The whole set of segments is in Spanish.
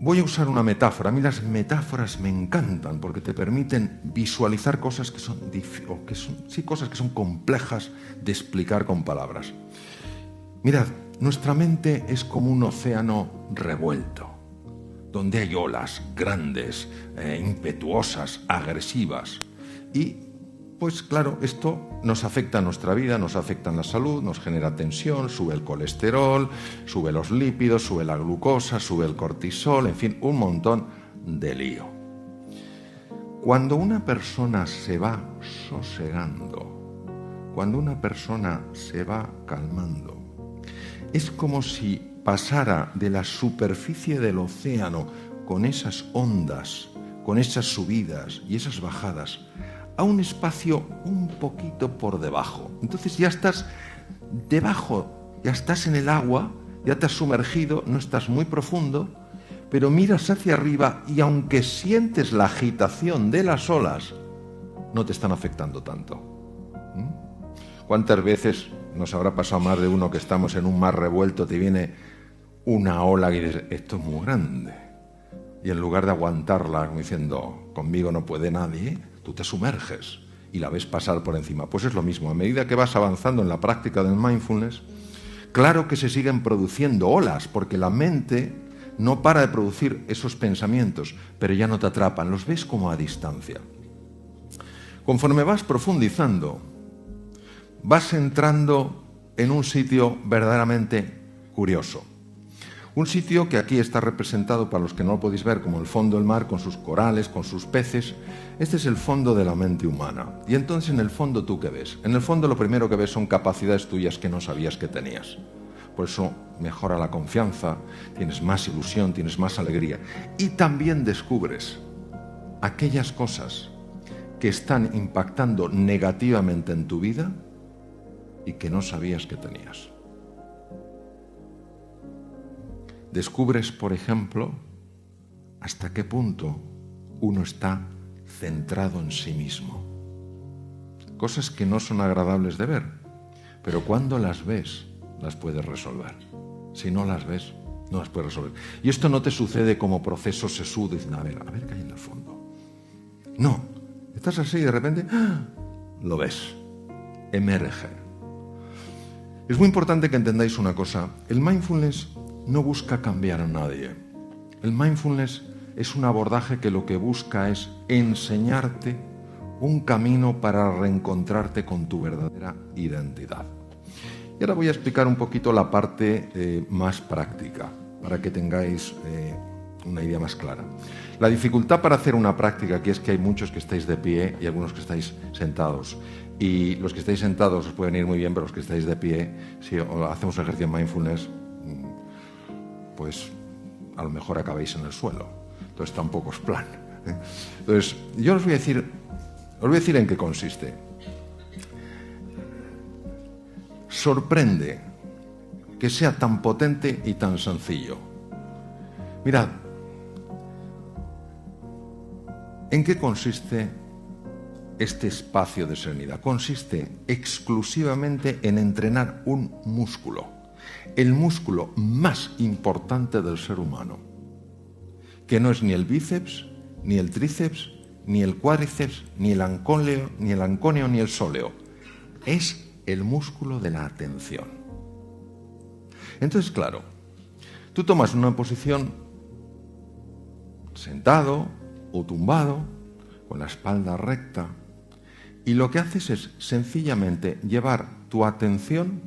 Voy a usar una metáfora. A mí las metáforas me encantan porque te permiten visualizar cosas que son cosas que son complejas de explicar con palabras. Mirad, nuestra mente es como un océano revuelto, donde hay olas grandes, impetuosas, agresivas. Y, pues claro, esto nos afecta a nuestra vida, nos afecta en la salud, nos genera tensión, sube el colesterol, sube los lípidos, sube la glucosa, sube el cortisol, en fin, un montón de lío. Cuando una persona se va sosegando, cuando una persona se va calmando, es como si pasara de la superficie del océano con esas ondas, con esas subidas y esas bajadas, a un espacio un poquito por debajo. Entonces ya estás debajo, ya estás en el agua, ya te has sumergido, no estás muy profundo, pero miras hacia arriba y aunque sientes la agitación de las olas, no te están afectando tanto. ¿Cuántas veces nos habrá pasado más de uno que estamos en un mar revuelto, te viene una ola y dices, esto es muy grande? Y en lugar de aguantarla como diciendo, conmigo no puede nadie, tú te sumerges y la ves pasar por encima. Pues es lo mismo, a medida que vas avanzando en la práctica del mindfulness, claro que se siguen produciendo olas, porque la mente no para de producir esos pensamientos, pero ya no te atrapan, los ves como a distancia. Conforme vas profundizando, vas entrando en un sitio verdaderamente curioso. Un sitio que aquí está representado, para los que no lo podéis ver, como el fondo del mar, con sus corales, con sus peces. Este es el fondo de la mente humana. Y entonces, en el fondo, ¿tú qué ves? En el fondo, lo primero que ves son capacidades tuyas que no sabías que tenías. Por eso mejora la confianza, tienes más ilusión, tienes más alegría. Y también descubres aquellas cosas que están impactando negativamente en tu vida y que no sabías que tenías. Descubres, por ejemplo, hasta qué punto uno está centrado en sí mismo. Cosas que no son agradables de ver, pero cuando las ves, las puedes resolver. Si no las ves, no las puedes resolver. Y esto no te sucede como proceso sesudo, diciendo, a ver qué hay en el fondo. No, estás así y de repente, lo ves, emerge. Es muy importante que entendáis una cosa, el mindfulness no busca cambiar a nadie. El mindfulness es un abordaje que lo que busca es enseñarte un camino para reencontrarte con tu verdadera identidad. Y ahora voy a explicar un poquito la parte más práctica, para que tengáis una idea más clara. La dificultad para hacer una práctica aquí es que hay muchos que estáis de pie y algunos que estáis sentados. Y los que estáis sentados os pueden ir muy bien, pero los que estáis de pie, si hacemos un ejercicio de mindfulness, pues a lo mejor acabáis en el suelo. Entonces tampoco es plan. Entonces, yo os voy a decir en qué consiste. Sorprende que sea tan potente y tan sencillo. Mirad, ¿en qué consiste este espacio de serenidad? Consiste exclusivamente en entrenar un músculo, el músculo más importante del ser humano, que no es ni el bíceps, ni el tríceps, ni el cuádriceps, ni el anconeo, ni el sóleo. Es el músculo de la atención. Entonces, claro, tú tomas una posición sentado o tumbado, con la espalda recta, y lo que haces es sencillamente llevar tu atención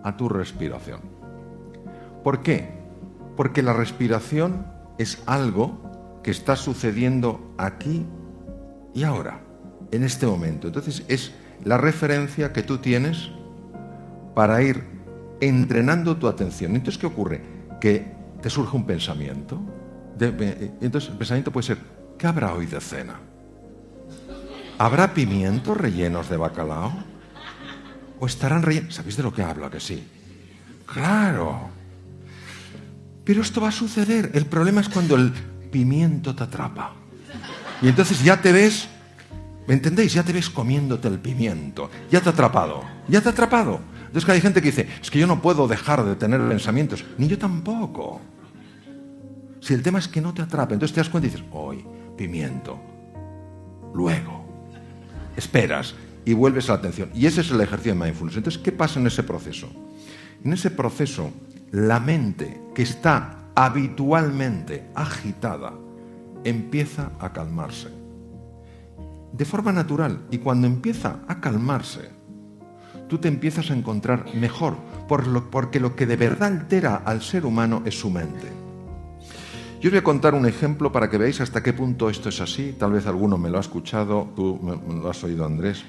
a tu respiración. ¿Por qué? Porque la respiración es algo que está sucediendo aquí y ahora, en este momento. Entonces es la referencia que tú tienes para ir entrenando tu atención. Entonces, ¿qué ocurre? Que te surge un pensamiento. Entonces, el pensamiento puede ser, ¿qué habrá hoy de cena? ¿Habrá pimientos rellenos de bacalao? ¿O estarán rellenos? ¿Sabéis de lo que hablo? ¿A que sí? ¡Claro! Pero esto va a suceder. El problema es cuando el pimiento te atrapa. Y entonces ya te ves, ¿me entendéis? Ya te ves comiéndote el pimiento. Ya te ha atrapado. Ya te ha atrapado. Entonces hay gente que dice, es que yo no puedo dejar de tener pensamientos. Ni yo tampoco. Si el tema es que no te atrape, entonces te das cuenta y dices, hoy, pimiento, luego, esperas y vuelves a la atención. Y ese es el ejercicio de mindfulness. Entonces, ¿qué pasa en ese proceso? En ese proceso, la mente que está habitualmente agitada empieza a calmarse. De forma natural. Y cuando empieza a calmarse, tú te empiezas a encontrar mejor, porque lo que de verdad altera al ser humano es su mente. Yo os voy a contar un ejemplo para que veáis hasta qué punto esto es así. Tal vez alguno me lo ha escuchado, tú me lo has oído, Andrés.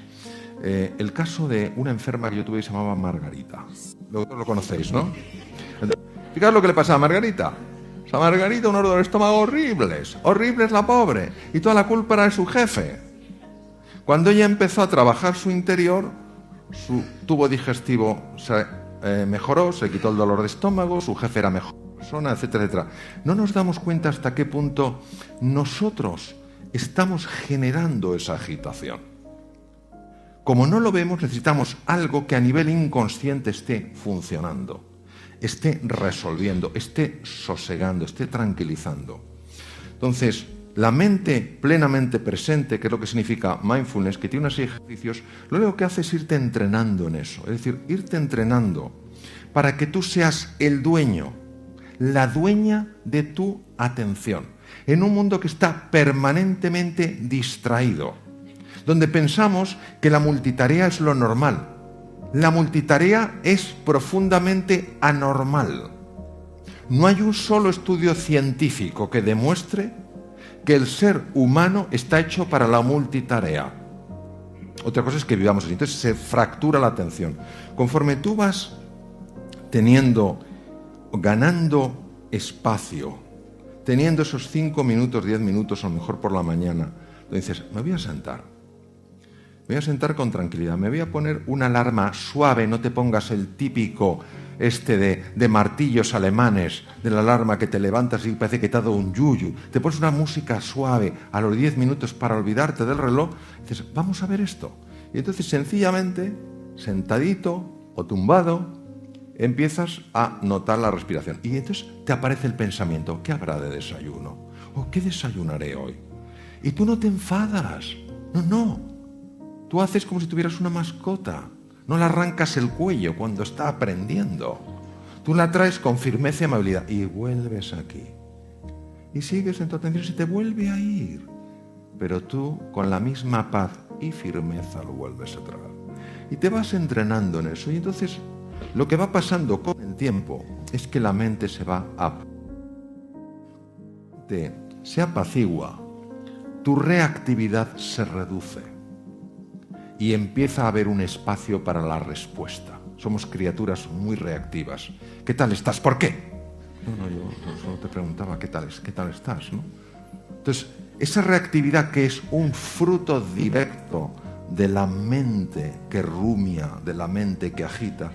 El caso de una enferma que yo tuve que se llamaba Margarita. Lo conocéis, ¿no? Fijaos lo que le pasaba a Margarita. O sea, Margarita, un dolor de estómago horribles. Horribles la pobre. Y toda la culpa era de su jefe. Cuando ella empezó a trabajar su interior, su tubo digestivo se mejoró, se quitó el dolor de estómago, su jefe era mejor persona, etcétera, etcétera. No nos damos cuenta hasta qué punto nosotros estamos generando esa agitación. Como no lo vemos, necesitamos algo que a nivel inconsciente esté funcionando, esté resolviendo, esté sosegando, esté tranquilizando. Entonces, la mente plenamente presente, que es lo que significa mindfulness, que tiene una serie de ejercicios, lo único que hace es irte entrenando en eso. Es decir, irte entrenando para que tú seas el dueño, la dueña de tu atención. En un mundo que está permanentemente distraído, donde pensamos que la multitarea es lo normal. La multitarea es profundamente anormal. No hay un solo estudio científico que demuestre que el ser humano está hecho para la multitarea. Otra cosa es que vivamos así. Entonces se fractura la atención. Conforme tú vas ganando espacio, teniendo esos 5 minutos, 10 minutos, a lo mejor por la mañana, donde dices, me voy a sentar. Me voy a sentar con tranquilidad, me voy a poner una alarma suave, no te pongas el típico de martillos alemanes, de la alarma que te levantas y parece que te ha dado un yuyu. Te pones una música suave a los 10 minutos para olvidarte del reloj, y dices, vamos a ver esto. Y entonces sencillamente, sentadito o tumbado, empiezas a notar la respiración. Y entonces te aparece el pensamiento, ¿qué habrá de desayuno? ¿O qué desayunaré hoy? Y tú no te enfadas, no. Tú haces como si tuvieras una mascota. No le arrancas el cuello cuando está aprendiendo. Tú la traes con firmeza y amabilidad y vuelves aquí. Y sigues en tu atención y se te vuelve a ir. Pero tú, con la misma paz y firmeza, lo vuelves a traer. Y te vas entrenando en eso. Y entonces, lo que va pasando con el tiempo es que la mente se apacigua. Tu reactividad se reduce. Y empieza a haber un espacio para la respuesta. Somos criaturas muy reactivas. ¿Qué tal estás? ¿Por qué? No, yo solo te preguntaba qué tal estás, ¿no? Entonces, esa reactividad que es un fruto directo de la mente que rumia, de la mente que agita,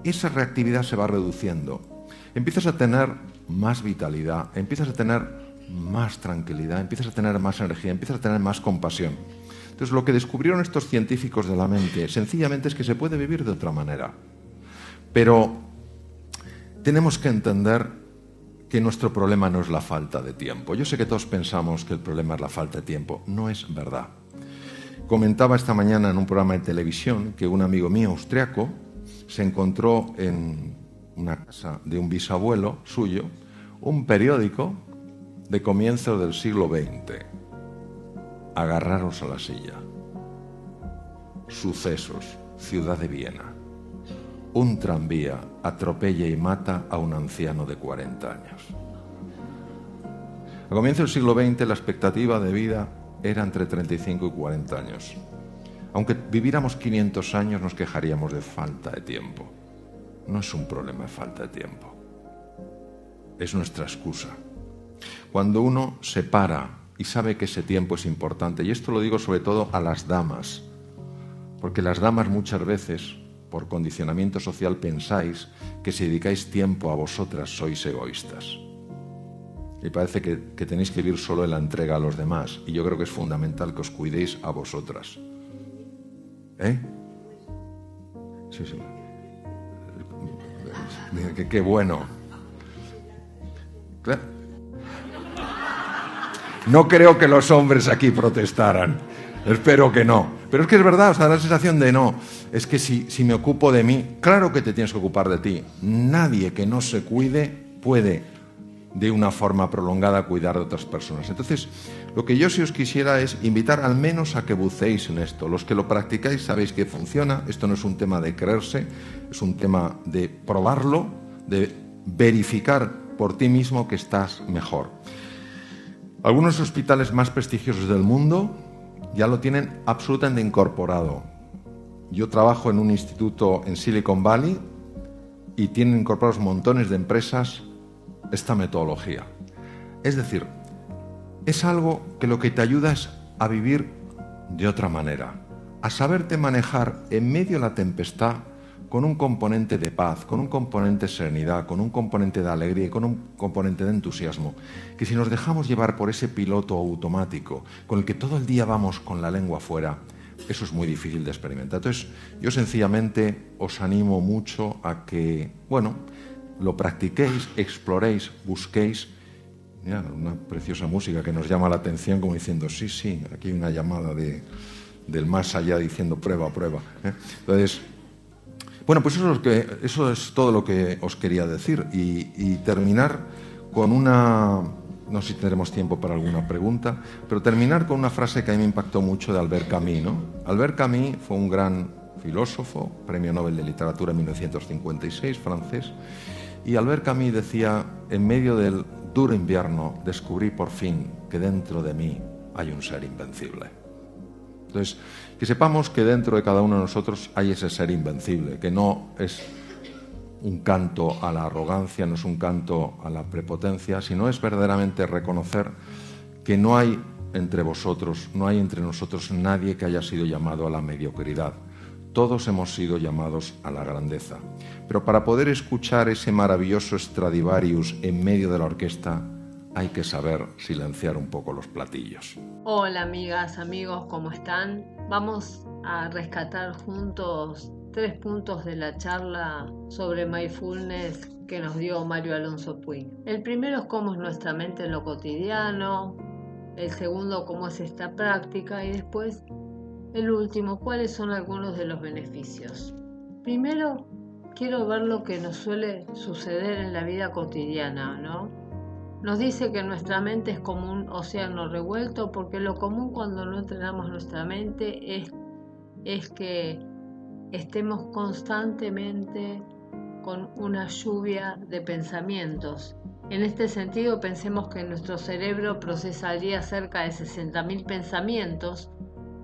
esa reactividad se va reduciendo. Empiezas a tener más vitalidad, empiezas a tener más tranquilidad, empiezas a tener más energía, empiezas a tener más compasión. Entonces, lo que descubrieron estos científicos de la mente sencillamente es que se puede vivir de otra manera. Pero tenemos que entender que nuestro problema no es la falta de tiempo. Yo sé que todos pensamos que el problema es la falta de tiempo. No es verdad. Comentaba esta mañana en un programa de televisión que un amigo mío austriaco se encontró en una casa de un bisabuelo suyo un periódico de comienzos del siglo XX. Agarraros a la silla. Sucesos, ciudad de Viena. Un tranvía atropella y mata a un anciano de 40 años. A comienzos del siglo XX la expectativa de vida era entre 35 y 40 años. Aunque viviéramos 500 años nos quejaríamos de falta de tiempo. No es un problema de falta de tiempo. Es nuestra excusa. Cuando uno se para y sabe que ese tiempo es importante, y esto lo digo sobre todo a las damas, porque las damas muchas veces, por condicionamiento social, pensáis que si dedicáis tiempo a vosotras sois egoístas. Y parece que tenéis que vivir solo en la entrega a los demás, y yo creo que es fundamental que os cuidéis a vosotras. Sí. Qué bueno. Claro. No creo que los hombres aquí protestaran. Espero que no. Pero es que es verdad, o sea, da la sensación de no. Es que si me ocupo de mí, claro que te tienes que ocupar de ti. Nadie que no se cuide puede, de una forma prolongada, cuidar de otras personas. Entonces, lo que yo sí os quisiera es invitar al menos a que buceéis en esto. Los que lo practicáis sabéis que funciona. Esto no es un tema de creerse, es un tema de probarlo, de verificar por ti mismo que estás mejor. Algunos hospitales más prestigiosos del mundo ya lo tienen absolutamente incorporado. Yo trabajo en un instituto en Silicon Valley y tienen incorporados montones de empresas esta metodología. Es decir, es algo que lo que te ayuda es a vivir de otra manera, a saberte manejar en medio de la tempestad con un componente de paz, con un componente de serenidad, con un componente de alegría y con un componente de entusiasmo, que si nos dejamos llevar por ese piloto automático con el que todo el día vamos con la lengua fuera, eso es muy difícil de experimentar. Entonces, yo sencillamente os animo mucho a que, bueno, lo practiquéis, exploréis, busquéis. Mira, una preciosa música que nos llama la atención como diciendo, sí, aquí hay una llamada del más allá diciendo prueba, prueba. Entonces, bueno, pues eso es todo lo que os quería decir y terminar con una, no sé si tendremos tiempo para alguna pregunta, pero terminar con una frase que a mí me impactó mucho de Albert Camus, ¿no? Albert Camus fue un gran filósofo, premio Nobel de Literatura en 1956, francés, y Albert Camus decía, en medio del duro invierno descubrí por fin que dentro de mí hay un ser invencible. Entonces, que sepamos que dentro de cada uno de nosotros hay ese ser invencible, que no es un canto a la arrogancia, no es un canto a la prepotencia, sino es verdaderamente reconocer que no hay entre vosotros, no hay entre nosotros nadie que haya sido llamado a la mediocridad. Todos hemos sido llamados a la grandeza. Pero para poder escuchar ese maravilloso Stradivarius en medio de la orquesta, hay que saber silenciar un poco los platillos. Hola amigas, amigos, ¿cómo están? Vamos a rescatar juntos 3 puntos de la charla sobre mindfulness que nos dio Mario Alonso Puig. El primero es cómo es nuestra mente en lo cotidiano, el segundo cómo es esta práctica y después el último, cuáles son algunos de los beneficios. Primero, quiero ver lo que nos suele suceder en la vida cotidiana, ¿no? Nos dice que nuestra mente es como un océano revuelto porque lo común cuando no entrenamos nuestra mente es que estemos constantemente con una lluvia de pensamientos. En este sentido, pensemos que nuestro cerebro procesa al día cerca de 60.000 pensamientos,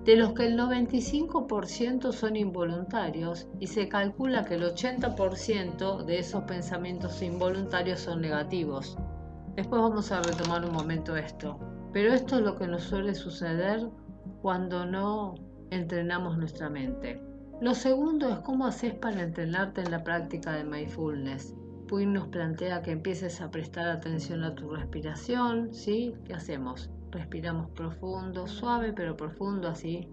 de los que el 95% son involuntarios y se calcula que el 80% de esos pensamientos involuntarios son negativos. Después vamos a retomar un momento esto. Pero esto es lo que nos suele suceder cuando no entrenamos nuestra mente. Lo segundo es cómo haces para entrenarte en la práctica de mindfulness. Puig nos plantea que empieces a prestar atención a tu respiración, ¿sí? ¿Qué hacemos? Respiramos profundo, suave pero profundo así.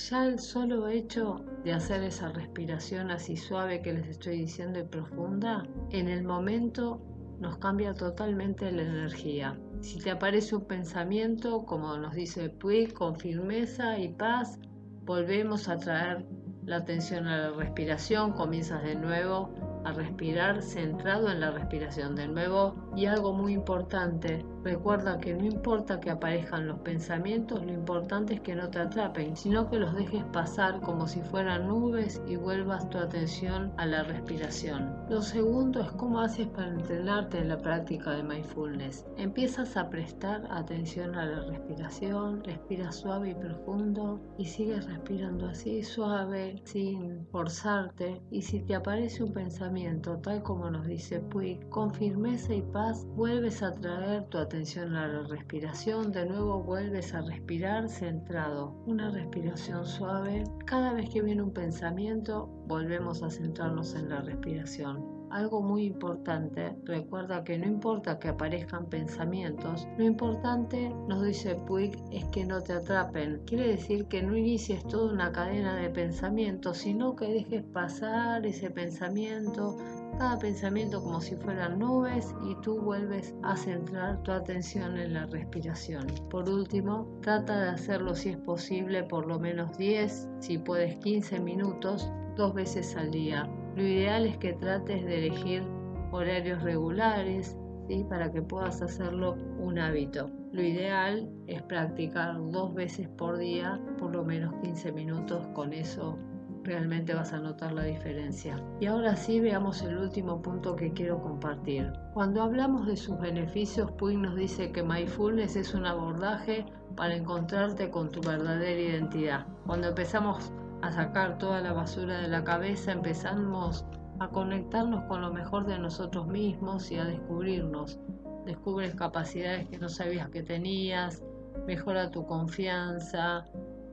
Ya el solo hecho de hacer esa respiración así suave que les estoy diciendo y profunda, en el momento nos cambia totalmente la energía. Si te aparece un pensamiento, como nos dice Puig, con firmeza y paz, volvemos a traer la atención a la respiración, comienzas de nuevo a respirar centrado en la respiración de nuevo. Y algo muy importante, recuerda que no importa que aparezcan los pensamientos, lo importante es que no te atrapen, sino que los dejes pasar como si fueran nubes y vuelvas tu atención a la respiración. Lo segundo es cómo haces para entrenarte en la práctica de mindfulness. Empiezas a prestar atención a la respiración, respira suave y profundo y sigues respirando así suave, sin forzarte. Y si te aparece un pensamiento, tal como nos dice Puig, con firmeza y paz vuelves a traer tu atención a la respiración, de nuevo vuelves a respirar centrado, una respiración suave. Cada vez que viene un pensamiento, volvemos a centrarnos en la respiración. Algo muy importante, recuerda que no importa que aparezcan pensamientos, lo importante, nos dice Puig, es que no te atrapen. Quiere decir que no inicies toda una cadena de pensamientos, sino que dejes pasar ese pensamiento, cada pensamiento como si fueran nubes y tú vuelves a centrar tu atención en la respiración. Por último, trata de hacerlo si es posible por lo menos 10, si puedes 15 minutos, 2 veces al día. Lo ideal es que trates de elegir horarios regulares, ¿sí? Para que puedas hacerlo un hábito. Lo ideal es practicar 2 veces por día, por lo menos 15 minutos. Con eso realmente vas a notar la diferencia. Y ahora sí, veamos el último punto que quiero compartir. Cuando hablamos de sus beneficios, Puig nos dice que Mindfulness es un abordaje para encontrarte con tu verdadera identidad. Cuando empezamos a sacar toda la basura de la cabeza, empezamos a conectarnos con lo mejor de nosotros mismos y a descubrirnos. Descubres capacidades que no sabías que tenías, mejora tu confianza,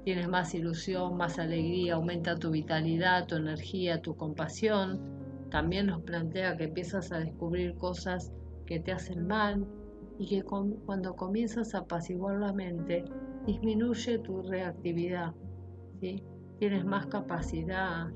tienes más ilusión, más alegría, aumenta tu vitalidad, tu energía, tu compasión. También nos plantea que empiezas a descubrir cosas que te hacen mal y que cuando comienzas a apaciguar la mente, disminuye tu reactividad, ¿sí? Tienes más capacidad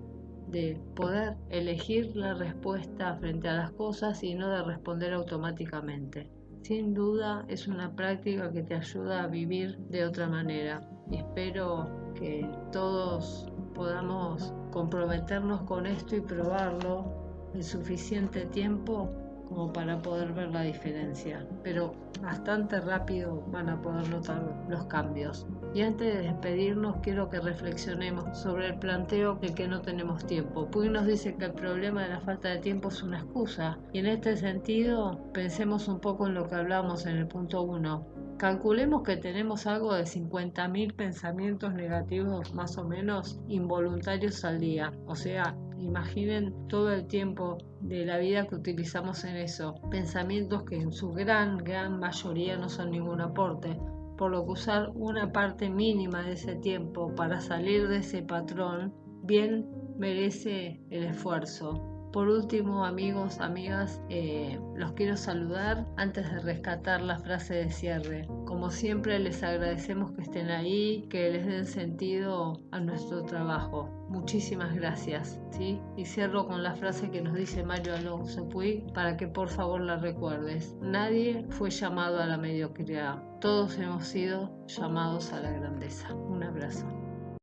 de poder elegir la respuesta frente a las cosas y no de responder automáticamente. Sin duda es una práctica que te ayuda a vivir de otra manera y espero que todos podamos comprometernos con esto y probarlo en suficiente tiempo como para poder ver la diferencia, pero bastante rápido van a poder notar los cambios. Y antes de despedirnos, quiero que reflexionemos sobre el planteo de que no tenemos tiempo. Puig nos dice que el problema de la falta de tiempo es una excusa, y en este sentido pensemos un poco en lo que hablamos en el punto 1. Calculemos que tenemos algo de 50.000 pensamientos negativos más o menos involuntarios al día, o sea, imaginen todo el tiempo de la vida que utilizamos en eso. Pensamientos que en su gran mayoría no son ningún aporte, por lo que usar una parte mínima de ese tiempo para salir de ese patrón bien merece el esfuerzo. Por último, amigos, amigas, los quiero saludar antes de rescatar la frase de cierre. Como siempre, les agradecemos que estén ahí, que les den sentido a nuestro trabajo. Muchísimas gracias, ¿sí? Y cierro con la frase que nos dice Mario Alonso Puig para que por favor la recuerdes. Nadie fue llamado a la mediocridad. Todos hemos sido llamados a la grandeza. Un abrazo.